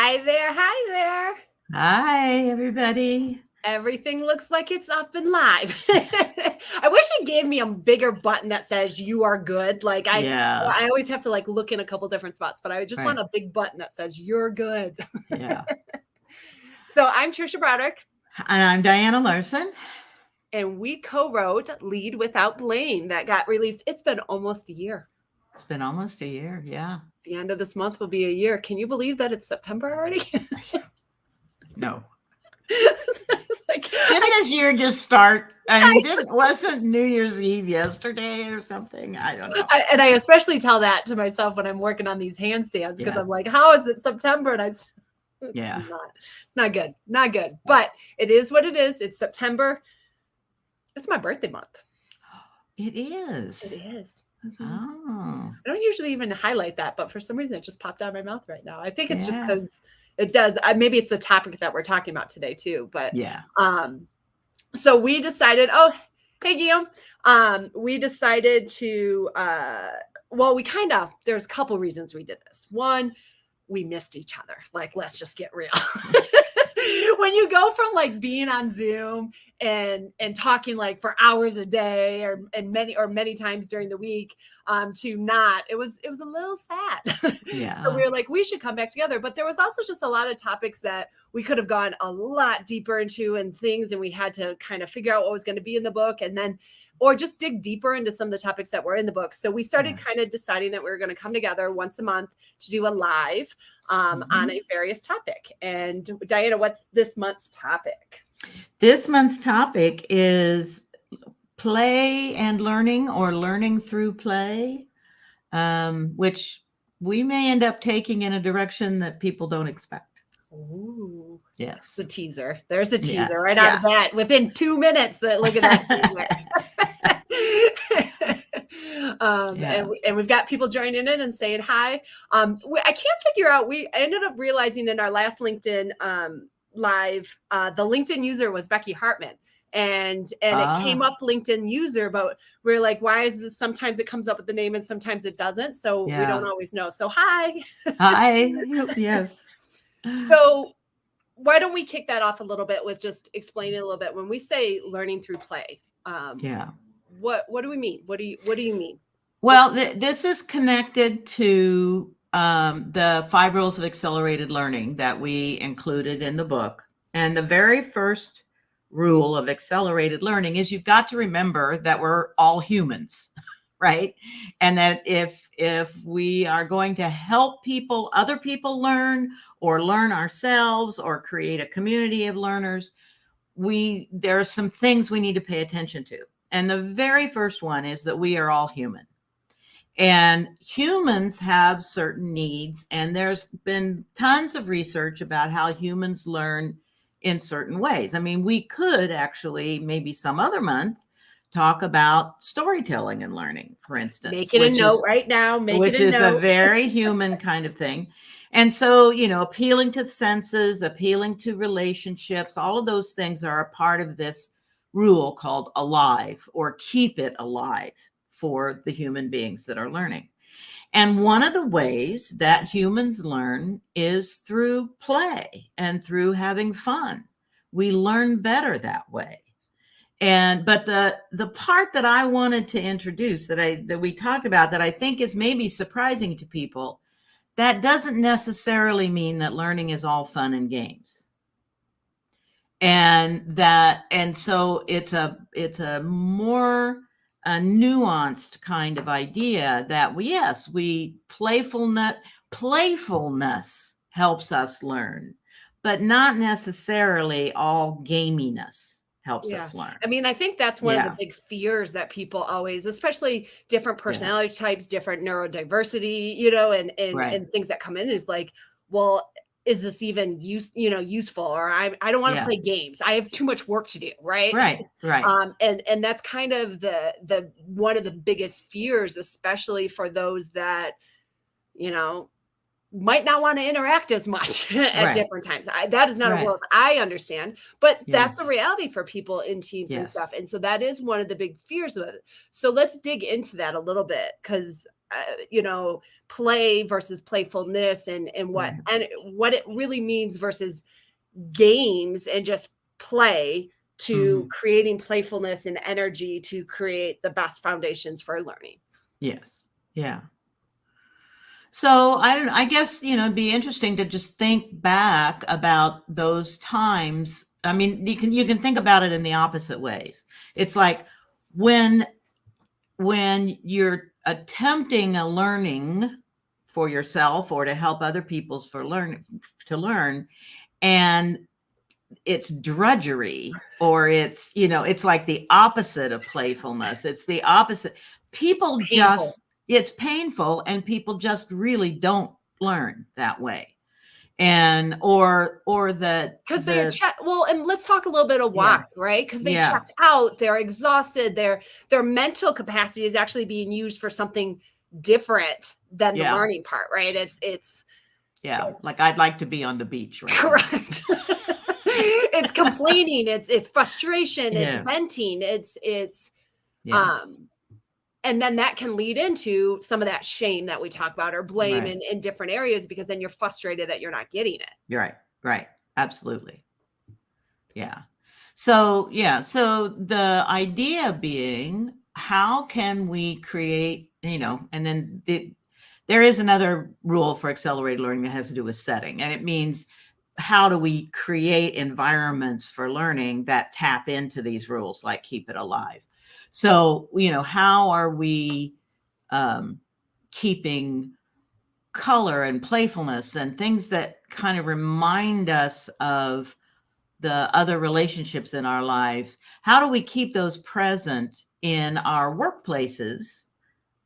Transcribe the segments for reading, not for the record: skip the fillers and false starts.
Hi there. Hi there. Hi, everybody. Everything looks like it's up and live. I wish it gave me a bigger button that says you are good. Yeah, I always have to look in a couple different spots, but I just want right. a big button that says you're good. Yeah. So I'm Tricia Broderick, And I'm Diana Larsen. and we co-wrote Lead Without Blame that got released. It's been almost a year. It's been almost a year. Yeah. The end of this month will be a year. Can you believe that it's September already? No. It's like, Didn't this year just start? I mean, wasn't New Year's Eve yesterday or something? I don't know. I especially tell that to myself when I'm working on these handstands because Yeah. I'm like, how is it September? And Yeah. not good, not good. But it is what it is. It's September. It's my birthday month. It is. It is. Oh, I don't usually even highlight that, but for some reason it just popped out of my mouth right now. I think it's just yeah. because it does. Maybe it's the topic that we're talking about today too. But Yeah. so we decided. Oh, hey Guillaume. We decided to. Well, there's a couple reasons we did this. One, we missed each other. Like, let's just get real. When you go from being on Zoom and talking for hours a day or many times during the week to not, it was a little sad. Yeah. So we were like, we should come back together. But there was also just a lot of topics that we could have gone a lot deeper into and things, and we had to kind of figure out what was going to be in the book, and then or just dig deeper into some of the topics that were in the book. So we started kind of deciding that we were going to come together once a month to do a live on a various topic. And Diana, what's this month's topic? This month's topic is play and learning, or learning through play, which we may end up taking in a direction that people don't expect. Ooh, Yes. the teaser. There's the teaser Yeah. right out of that. Within 2 minutes, look at that teaser. And we've got people joining in and saying hi. I can't figure out. I ended up realizing in our last LinkedIn live, the LinkedIn user was Becky Hartman. And it came up LinkedIn user, but we're like, why is this? Sometimes it comes up with the name and sometimes it doesn't. So we don't always know. So hi. Hi. Yes. So why don't we kick that off a little bit with just explaining a little bit when we say learning through play? What do we mean? What do you mean? Well, this is connected to the 5 rules of accelerated learning that we included in the book. And the very first rule of accelerated learning is you've got to remember that we're all humans, right? And that if we are going to help other people learn, or learn ourselves, or create a community of learners, there are some things we need to pay attention to. And the very first one is that we are all human. And humans have certain needs, and there's been tons of research about how humans learn in certain ways. I mean, we could actually, maybe some other month, talk about storytelling and learning, for instance. Make it a note right now. Which is a very human kind of thing. And so, appealing to the senses, appealing to relationships, all of those things are a part of this rule called alive, or keep it alive, for the human beings that are learning. And one of the ways that humans learn is through play and through having fun. We learn better that way. But the part that I wanted to introduce that we talked about, that I think is maybe surprising to people, that doesn't necessarily mean that learning is all fun and games. And so it's a more nuanced kind of idea that playfulness helps us learn, but not necessarily all gaminess helps us learn. I mean, I think that's one of the big fears that people always, especially different personality types, different neurodiversity, and things that come in, is like, well, is this even useful? Or I don't want to play games. I have too much work to do. Right. And that's kind of the one of the biggest fears, especially for those that, might not want to interact as much at different times. That is not a world I understand, but that's a reality for people in teams and stuff. And so that is one of the big fears with it. So let's dig into that a little bit, because play versus playfulness, and what Right. and what it really means versus games and just play, to creating playfulness and energy to create the best foundations for learning. Yes. Yeah. So I guess, it'd be interesting to just think back about those times. I mean, you can think about it in the opposite ways. It's like when you're attempting a learning for yourself or to help other people to learn, and it's drudgery, or it's like the opposite of playfulness. It's the opposite. People Painful. it's painful, and people just really don't learn that way. And or Because they're well, and let's talk a little bit of why, yeah, right? Because they yeah, check out, they're exhausted, their mental capacity is actually being used for something different than the yeah, learning part, right? It's like I'd like to be on the beach right now. correct. It's complaining, it's frustration, it's Yeah, venting, it's yeah, and then that can lead into some of that shame that we talk about, or blame right. in different areas, because then you're frustrated that you're not getting it. You're right, right, absolutely. Yeah. So the idea being, how can we create, and then there is another rule for accelerated learning that has to do with setting. And it means, how do we create environments for learning that tap into these rules, like keep it alive? So, how are we keeping color and playfulness and things that kind of remind us of the other relationships in our lives? How do we keep those present in our workplaces,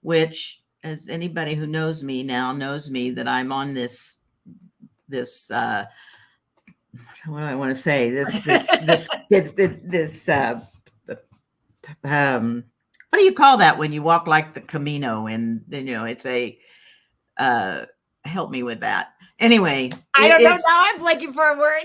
which, as anybody who knows me now knows me, that I'm on this what do I want to say? What do you call that when you walk like the Camino? And then, it's a, help me with that. Anyway, I don't know. Now I'm blanking for a word.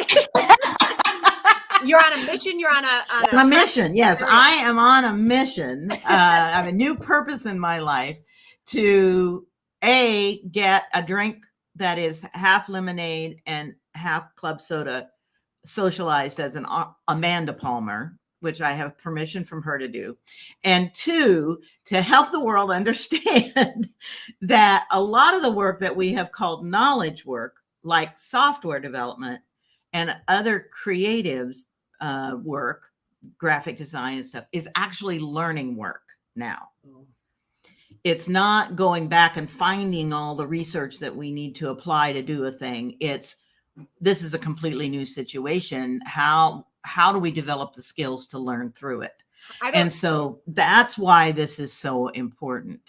You're on a mission. You're on a mission. Yes, I am on a mission. I have a new purpose in my life to get a drink that is half lemonade and half club soda, socialized as an Amanda Palmer, which I have permission from her to do. And 2, to help the world understand that a lot of the work that we have called knowledge work, like software development and other creatives work, graphic design and stuff, is actually learning work now. It's not going back and finding all the research that we need to apply to do a thing. This is a completely new situation. How do we develop the skills to learn through it? And so that's why this is so important.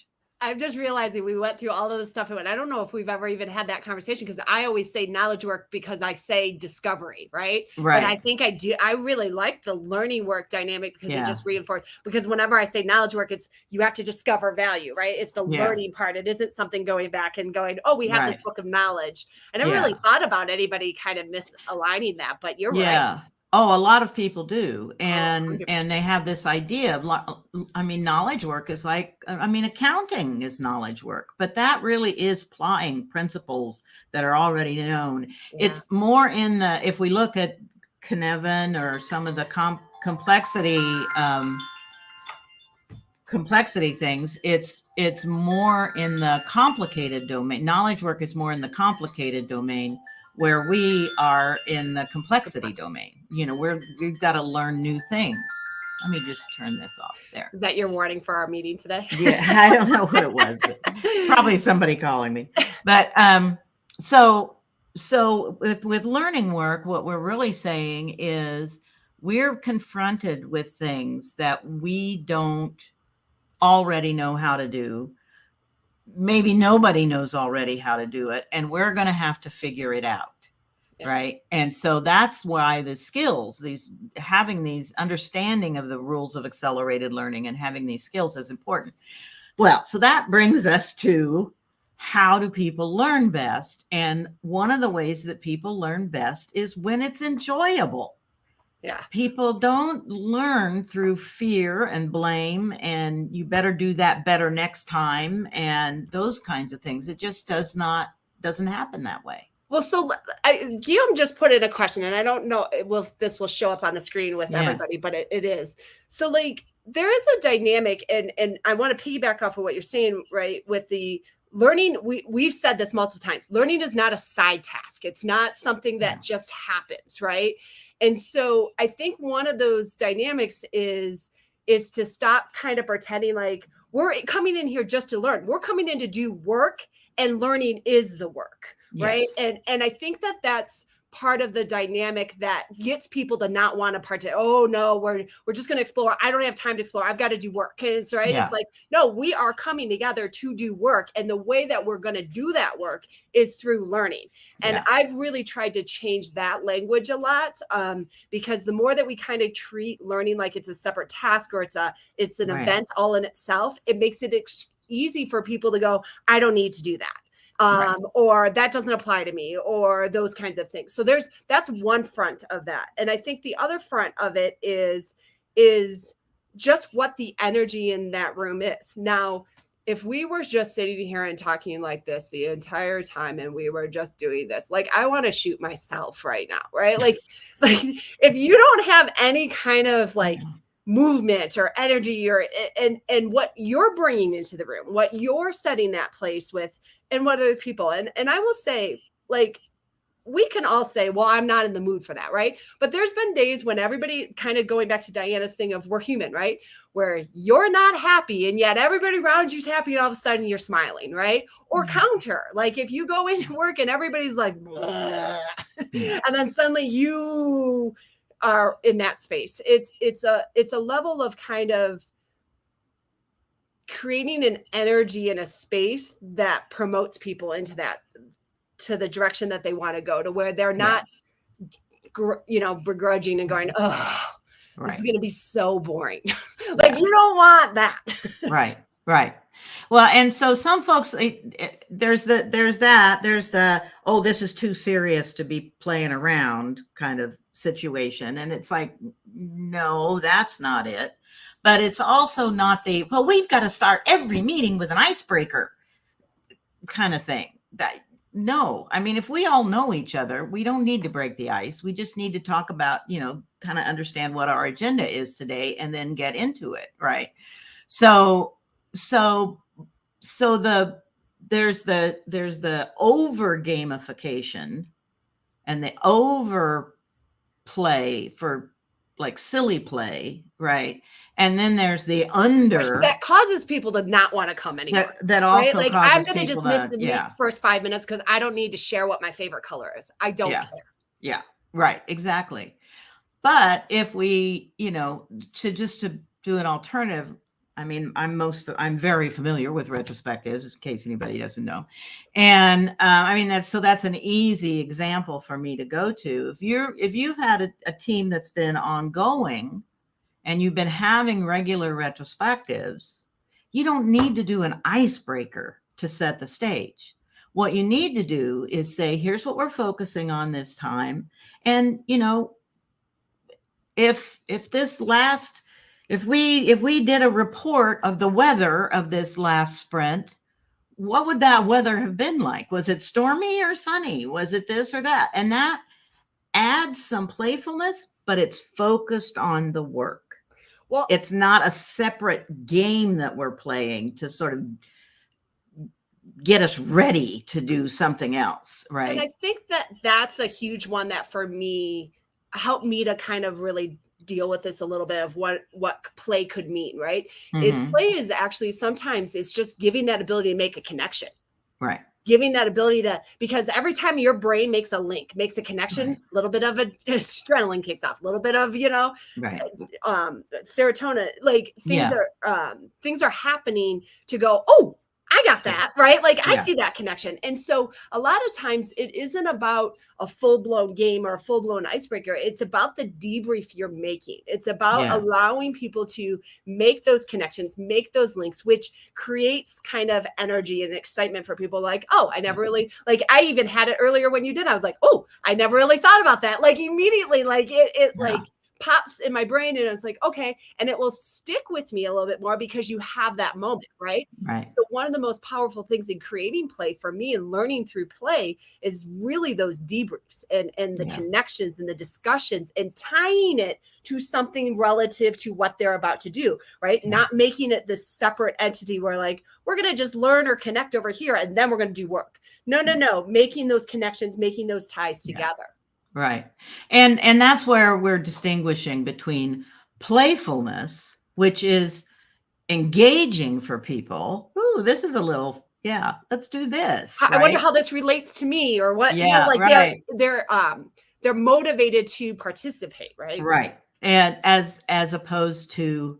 I'm just realizing we went through all of this stuff, and I don't know if we've ever even had that conversation, because I always say knowledge work because I say discovery, right? Right. But I think I really like the learning work dynamic, because it just reinforces, because whenever I say knowledge work, it's, you have to discover value, right? It's the learning part. It isn't something going back and going, oh, we have this book of knowledge. I never really thought about anybody kind of misaligning that, but you're right. Oh, a lot of people do. And they have this idea of, knowledge work is like, accounting is knowledge work, but that really is applying principles that are already known. Yeah. It's more in if we look at Cynefin or some of the complexity things, it's more in the complicated domain. Knowledge work is more in the complicated domain, where we are in the complexity domain. We've got to learn new things. Let me just turn this off there. Is that your warning for our meeting today? Yeah, I don't know what it was, but probably somebody calling me. But so with learning work, what we're really saying is, we're confronted with things that we don't already know how to do. Maybe nobody knows already how to do it, and we're going to have to figure it out. Yeah. Right. And so that's why the skills, having these understanding of the rules of accelerated learning and having these skills is important. Well, so that brings us to, how do people learn best? And one of the ways that people learn best is when it's enjoyable. Yeah. People don't learn through fear and blame, and you better do that better next time, and those kinds of things. It just doesn't happen that way. Well, so Guillaume just put in a question, and I don't know if this will show up on the screen with everybody, but it is. So, like, there is a dynamic, and I want to piggyback off of what you're saying, right? With the learning, we've said this multiple times. Learning is not a side task. It's not something that just happens, right? And so, I think one of those dynamics is to stop kind of pretending like we're coming in here just to learn. We're coming in to do work, and learning is the work. Right. Yes. And I think that that's part of the dynamic that gets people to not want to partake. Oh no, we're just going to explore. I don't have time to explore. I've got to do work. And it's right. Yeah. It's like, no, we are coming together to do work. And the way that we're going to do that work is through learning. And I've really tried to change that language a lot, because the more that we kind of treat learning like it's a separate task or it's an event all in itself, it makes it easy for people to go, I don't need to do that. Or that doesn't apply to me, or those kinds of things. So that's one front of that. And I think the other front of it is just what the energy in that room is. Now, if we were just sitting here and talking like this the entire time and we were just doing this, like, I want to shoot myself right now, right? Like if you don't have any kind of like movement or energy or and what you're bringing into the room, what you're setting that place with, and what other people, and I will say, like, we can all say, well, I'm not in the mood for that, right? But there's been days when everybody, kind of going back to Diana's thing of we're human, right? Where you're not happy and yet everybody around you's happy and all of a sudden you're smiling, right? Or counter, like if you go into work and everybody's like, and then suddenly you are in that space. It's a level of kind of creating an energy in a space that promotes people into that, to the direction that they want to go, to where they're not, begrudging and going, oh, this is going to be so boring. Like, you don't want that. Right. Well, and so some folks, there's the, oh, this is too serious to be playing around kind of situation. And it's like, no, that's not it. But it's also not the, well, we've got to start every meeting with an icebreaker kind of thing. No, I mean, if we all know each other, we don't need to break the ice. We just need to talk about, kind of understand what our agenda is today and then get into it. Right. So there's the over gamification and the over play for like silly play, right? And then there's the under that causes people to not want to come anymore. That also right? Like, causes I'm going to just miss the first 5 minutes because I don't need to share what my favorite color is. I don't care. Yeah, right, exactly. But if we, to do an alternative, I mean, I'm very familiar with retrospectives, in case anybody doesn't know. And I mean, that's an easy example for me to go to. If you've had a team that's been ongoing and you've been having regular retrospectives, you don't need to do an icebreaker to set the stage. What you need to do is say, here's what we're focusing on this time. And, if we did a report of the weather of this last sprint, what would that weather have been like? Was it stormy or sunny? Was it this or that? And that adds some playfulness, but it's focused on the work. Well, it's not a separate game that we're playing to sort of get us ready to do something else, right? And I think that's a huge one that for me helped me to kind of really deal with this a little bit of what play could mean, right? Play is actually sometimes it's just giving that ability to make a connection. Right. Giving that ability to, because every time your brain makes a link, makes a connection, a little bit of adrenaline kicks off, a little bit of, serotonin, like things are happening to go, oh, I got that, right? Like I see that connection. And so a lot of times it isn't about a full-blown game or a full-blown icebreaker. It's about the debrief you're making. It's about allowing people to make those connections, make those links, which creates kind of energy and excitement for people like, oh, I never really, like I even had it earlier when you did. I was like, oh, I never really thought about that. Like immediately, like it like pops in my brain and it's like, okay, and it will stick with me a little bit more because you have that moment, right? Right. So one of the most powerful things in creating play for me and learning through play is really those debriefs and the connections and the discussions and tying it to something relative to what they're about to do, right? Not making it this separate entity where like, we're going to just learn or connect over here and then we're going to do work. No. Making those connections, making those ties together. Right. And that's where we're distinguishing between playfulness, which is engaging for people. Ooh, this is a little, let's do this. I wonder how this relates to me or what, they're motivated to participate, right? Right. And as opposed to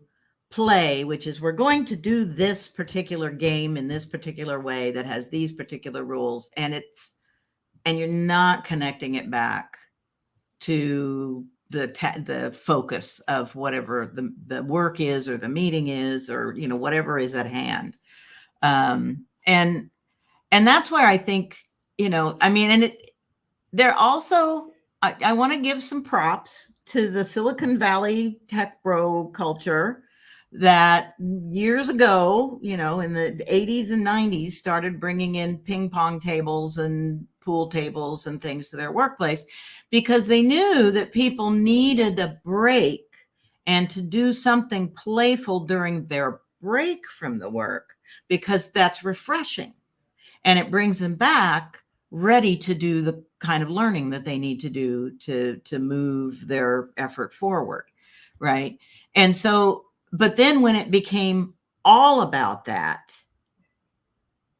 play, which is we're going to do this particular game in this particular way that has these particular rules, and you're not connecting it back to the focus of whatever the work is or the meeting is, or whatever is at hand. And that's where I think, they're also, I want to give some props to the Silicon Valley tech bro culture that years ago, in the 80s and 90s, started bringing in ping pong tables and pool tables and things to their workplace because they knew that people needed a break and to do something playful during their break from the work because that's refreshing and it brings them back ready to do the kind of learning that they need to do to move their effort forward, right? And so, but then when it became all about that,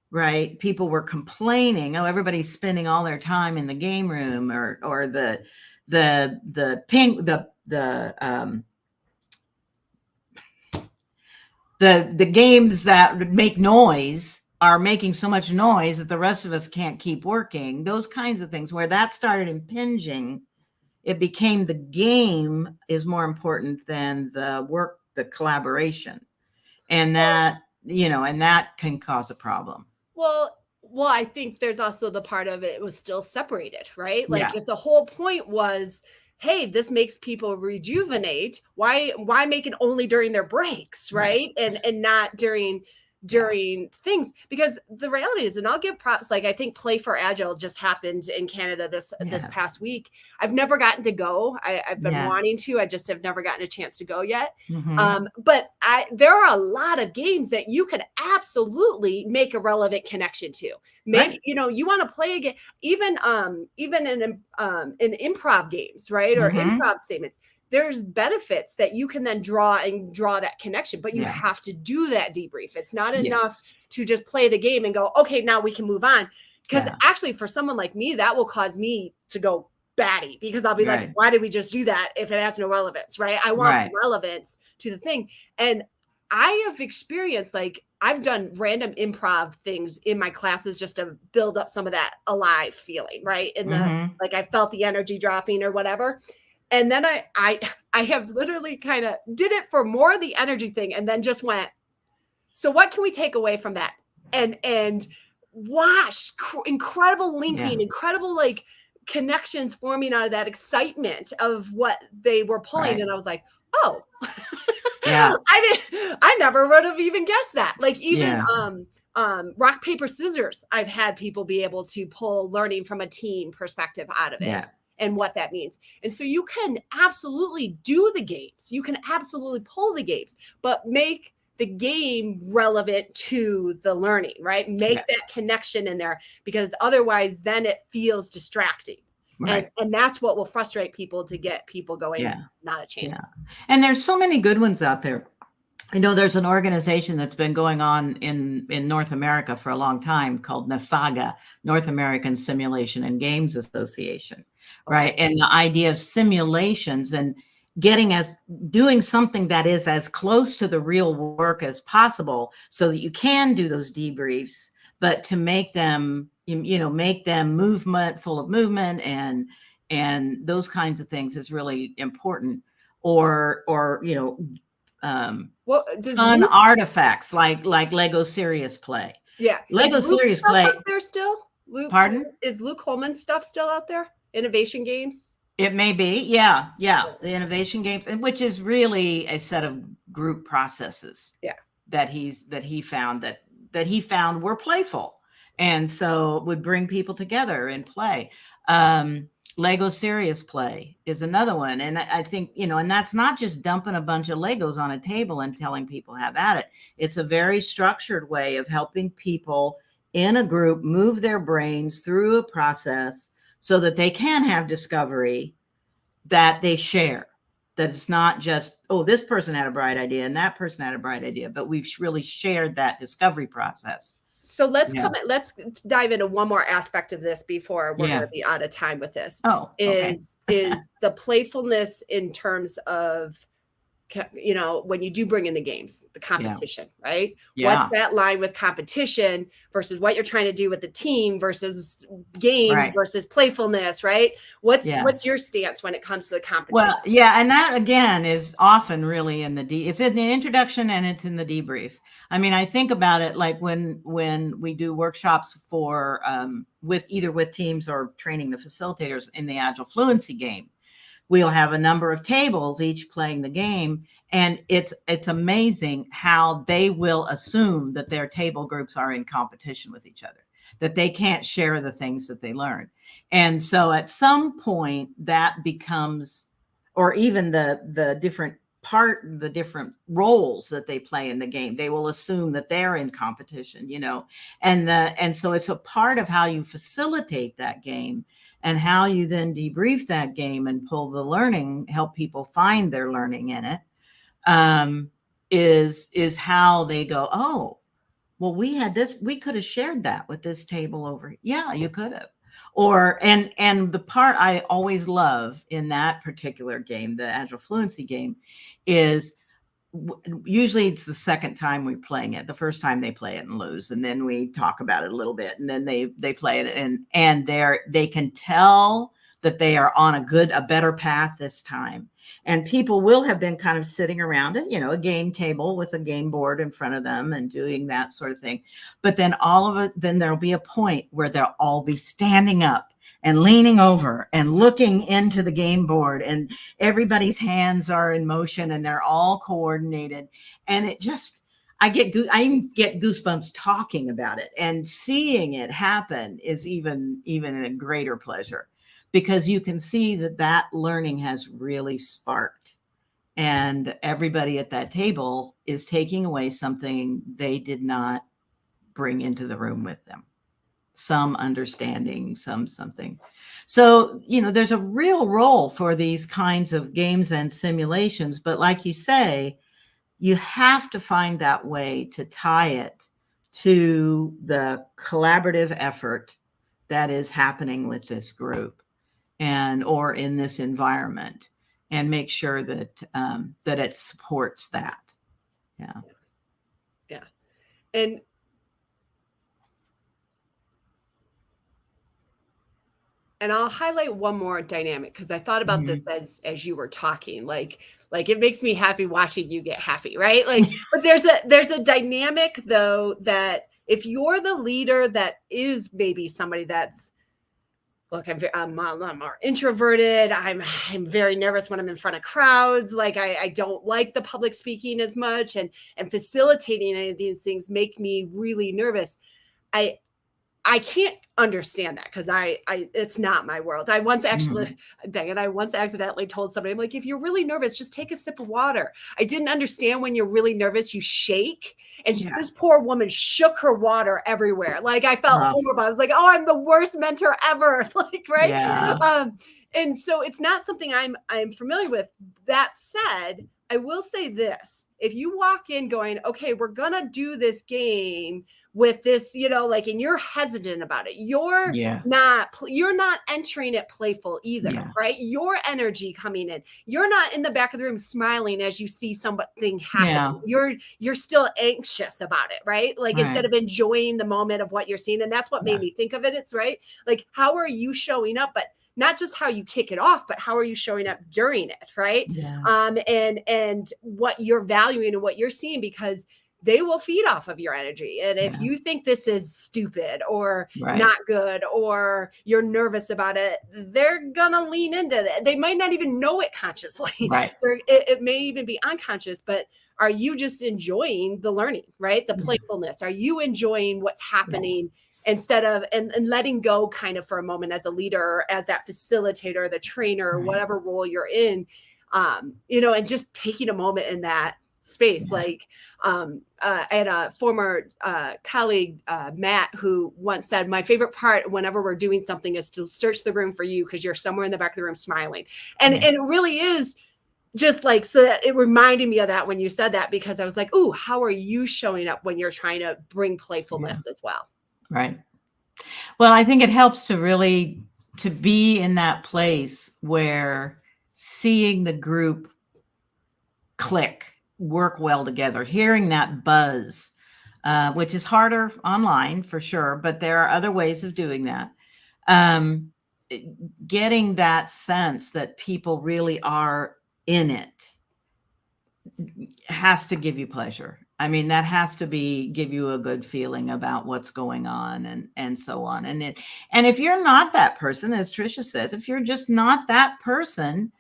right, people were complaining, oh, everybody's spending all their time in the game room, or the games that make noise are making so much noise that the rest of us can't keep working. Those kinds of things, where that started impinging, it became the game is more important than the work, the collaboration. And that, and that can cause a problem. Well, I think there's also the part of it was still separated, right? Like if the whole point was, hey, this makes people rejuvenate, why make it only during their breaks, right? And not during things, because the reality is, and I'll give props, like I think Play for Agile just happened in Canada this past week. I've never gotten to go. I've been wanting to, I just have never gotten a chance to go yet. But there are a lot of games that you can absolutely make a relevant connection to. You want to play a game, even in improv games, right? Or improv statements. There's benefits that you can then draw that connection, but you have to do that debrief. It's not enough to just play the game and go, okay, now we can move on. Because actually for someone like me, that will cause me to go batty because I'll be like, why did we just do that if it has no relevance, right? I want relevance to the thing. And I have experienced, like, I've done random improv things in my classes just to build up some of that alive feeling, right? In like I felt the energy dropping or whatever. And then I have literally kind of did it for more of the energy thing and then just went, so what can we take away from that? And watch incredible linking, incredible like connections forming out of that excitement of what they were pulling. And I was like, oh, I never would have even guessed that. Like even rock, paper, scissors, I've had people be able to pull learning from a team perspective out of it. And what that means. And so you can absolutely do the games. You can absolutely pull the games, but make the game relevant to the learning, right? Make that connection in there, because otherwise then it feels distracting. And that's what will frustrate people to get people going, not a chance. And there's so many good ones out there. There's an organization that's been going on in North America for a long time called NASAGA, North American Simulation and Games Association. Right. And the idea of simulations and doing something that is as close to the real work as possible so that you can do those debriefs, but to make them, make them full of movement and those kinds of things is really important. Or fun artifacts like Lego Serious Play. Lego Serious Play. Out there still? Pardon? Is Luke Holman's stuff still out there? Innovation Games? It may be. Yeah. Yeah. The innovation games, and which is really a set of group processes. Yeah. That he found were playful, and so would bring people together and play. Lego Serious Play is another one, and I think, and that's not just dumping a bunch of Legos on a table and telling people have at it. It's a very structured way of helping people in a group move their brains through a process so that they can have discovery that they share. That it's not just, oh, this person had a bright idea and that person had a bright idea, but we've really shared that discovery process. So let's dive into one more aspect of this before we're going to be out of time with this. Oh, okay. is the playfulness in terms of, when you do bring in the games, the competition, right? What's that line with competition versus what you're trying to do with the team versus games versus playfulness, right? What's your stance when it comes to the competition? Well, yeah. And that again is often really it's in the introduction and it's in the debrief. I mean, I think about it like when we do workshops for with teams or training the facilitators in the Agile Fluency game. We'll have a number of tables, each playing the game. And it's amazing how they will assume that their table groups are in competition with each other, that they can't share the things that they learn. And so at some point that becomes, or even the different roles that they play in the game, they will assume that they're in competition, and so it's a part of how you facilitate that game. And how you then debrief that game and pull the learning, help people find their learning in it, is how they go, oh, well, we had this, we could have shared that with this table over here. Yeah, you could have. Or, and the part I always love in that particular game, the Agile Fluency game, is usually it's the second time we're playing it. The first time they play it and lose, and then we talk about it a little bit, and then they play it, and they can tell that they are on a better path this time. And people will have been kind of sitting around it, a game table with a game board in front of them and doing that sort of thing. But then then there'll be a point where they'll all be standing up and leaning over and looking into the game board, and everybody's hands are in motion and they're all coordinated. And it just, I get goosebumps talking about it, and seeing it happen is even a greater pleasure, because you can see that learning has really sparked, and everybody at that table is taking away something they did not bring into the room with them. Some understanding, something. So, there's a real role for these kinds of games and simulations. But like you say, you have to find that way to tie it to the collaborative effort that is happening with this group or in this environment, and make sure that it supports that. Yeah. Yeah. And I'll highlight one more dynamic, because I thought about this as you were talking, like it makes me happy watching you get happy, right? But there's a dynamic though, that if you're the leader that is maybe somebody that's, look, I'm more introverted. I'm very nervous when I'm in front of crowds. Like I don't like the public speaking as much, and facilitating any of these things make me really nervous. I can't understand that, because it's not my world. I once accidentally told somebody, I'm like, if you're really nervous, just take a sip of water. I didn't understand when you're really nervous, you shake. And this poor woman shook her water everywhere. Like I felt horrible. I was like, oh, I'm the worst mentor ever. Right. Yeah. And so it's not something I'm familiar with. That said, I will say this. If you walk in going, okay, we're going to do this game with this, and you're hesitant about it, you're not entering it playful either, right? Your energy coming in, you're not in the back of the room smiling as you see something happen. You're still anxious about it, right? Instead of enjoying the moment of what you're seeing. And that's what made me think of it. It's right. Like, how are you showing up? But not just how you kick it off, but how are you showing up during it, right? Yeah. And what you're valuing and what you're seeing, because they will feed off of your energy. And if you think this is stupid or not good, or you're nervous about it, they're gonna lean into it. They might not even know it consciously. Right. It may even be unconscious, but are you just enjoying the learning, right? The playfulness. Are you enjoying what's happening instead of and letting go kind of for a moment as a leader, as that facilitator, the trainer, whatever role you're in, you know, and just taking a moment in that space. Like I had a former colleague, Matt, who once said, my favorite part whenever we're doing something is to search the room for you, because you're somewhere in the back of the room smiling. And it really is just like, so that it reminded me of that when you said that, because I was like, ooh, how are you showing up when you're trying to bring playfulness as well? Right. Well, I think it helps to really to be in that place where seeing the group click, work well together, hearing that buzz, which is harder online for sure, but there are other ways of doing that. Getting that sense that people really are in it has to give you pleasure. I mean, that has to give you a good feeling about what's going on and so on. And if you're not that person, as Tricia says, if you're just not that person,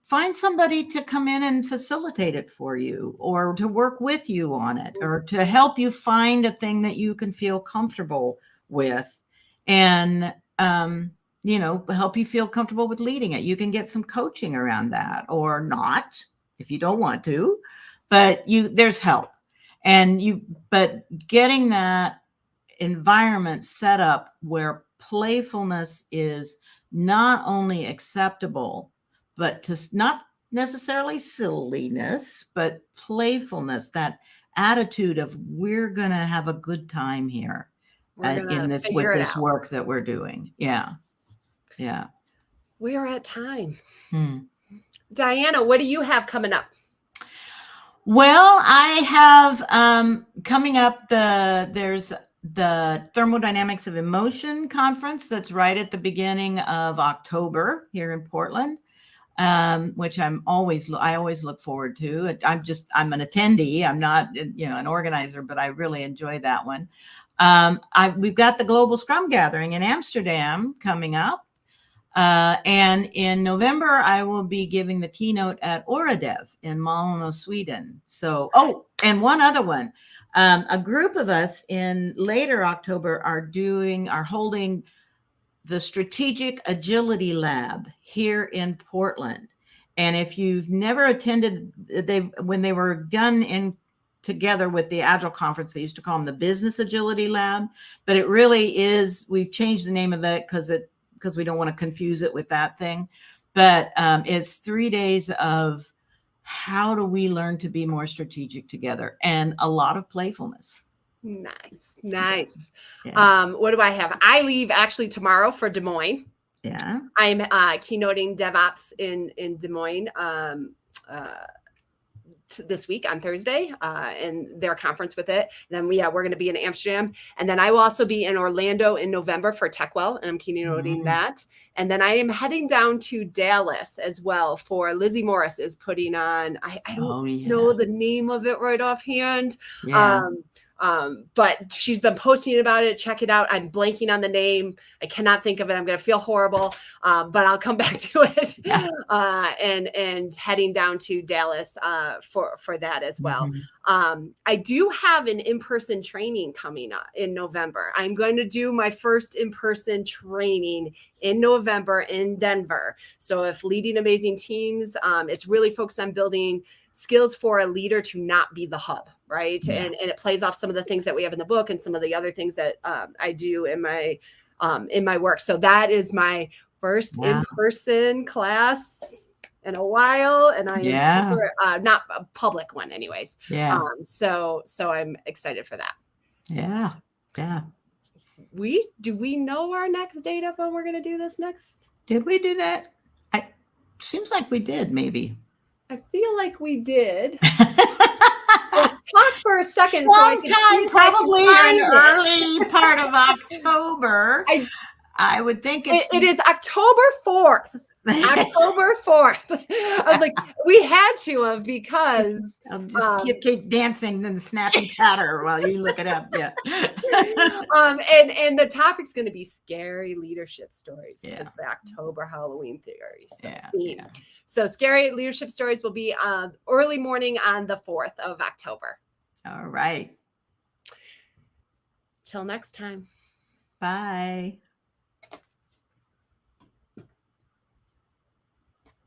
find somebody to come in and facilitate it for you, or to work with you on it, or to help you find a thing that you can feel comfortable with, and you know, help you feel comfortable with leading it. You can get some coaching around that, or not if you don't want to, but there's help. But getting that environment set up where playfulness is not only acceptable, but to not necessarily silliness, but playfulness, that attitude of we're going to have a good time here in this with this work that we're doing. Yeah. We are at time. Diana, what do you have coming up? Well, I have coming up there's the Thermodynamics of Emotion conference that's right at the beginning of October here in Portland, which I always look forward to. I'm an attendee. I'm not, you know, an organizer, but I really enjoy that one. We've got the Global Scrum Gathering in Amsterdam coming up. And in November, I will be giving the keynote at Oradev in Malmö, Sweden. So, and one other one, a group of us in later October are holding the Strategic Agility Lab here in Portland. And if you've never attended, when they were done in together with the Agile conference, they used to call them the Business Agility Lab, but it really is, we've changed the name of it because we don't want to confuse it with that thing. But it's 3 days of how do we learn to be more strategic together, and a lot of playfulness. Nice. What do I have? I leave actually tomorrow for Des Moines. Yeah. I'm keynoting DevOps in Des Moines this week on Thursday, and their conference with it. Then we're going to be in Amsterdam, and then I will also be in Orlando in November for TechWell, and I'm keynoting that. And then I am heading down to Dallas as well for Lizzie Morris is putting on. I don't know the name of it right offhand. But she's been posting about it. Check it out. I'm blanking on the name. I cannot think of it. I'm going to feel horrible. But I'll come back to it. And heading down to Dallas for that as well. I do have an in-person training coming up in November. I'm going to do my first in-person training in November in Denver. So if leading amazing teams, it's really focused on building skills for a leader to not be the hub, right? And it plays off some of the things that we have in the book and some of the other things that I do in my work. So that is my first in-person class in a while, and I am super, not a public one, anyways. So I'm excited for that. Yeah. Do we know our next date of when we're going to do this next? Did we do that? Seems like we did, maybe. I feel like we did. Well, talk for a second. Sometime probably in early part of October. I would think it is October 4th. October 4th. I was like, we had to have because I'll just keep dancing in the snappy patter while you look it up. Yeah. and the topic's going to be scary leadership stories because the October Halloween theory. So, so scary leadership stories will be early morning on the 4th of October. All right. Till next time. Bye.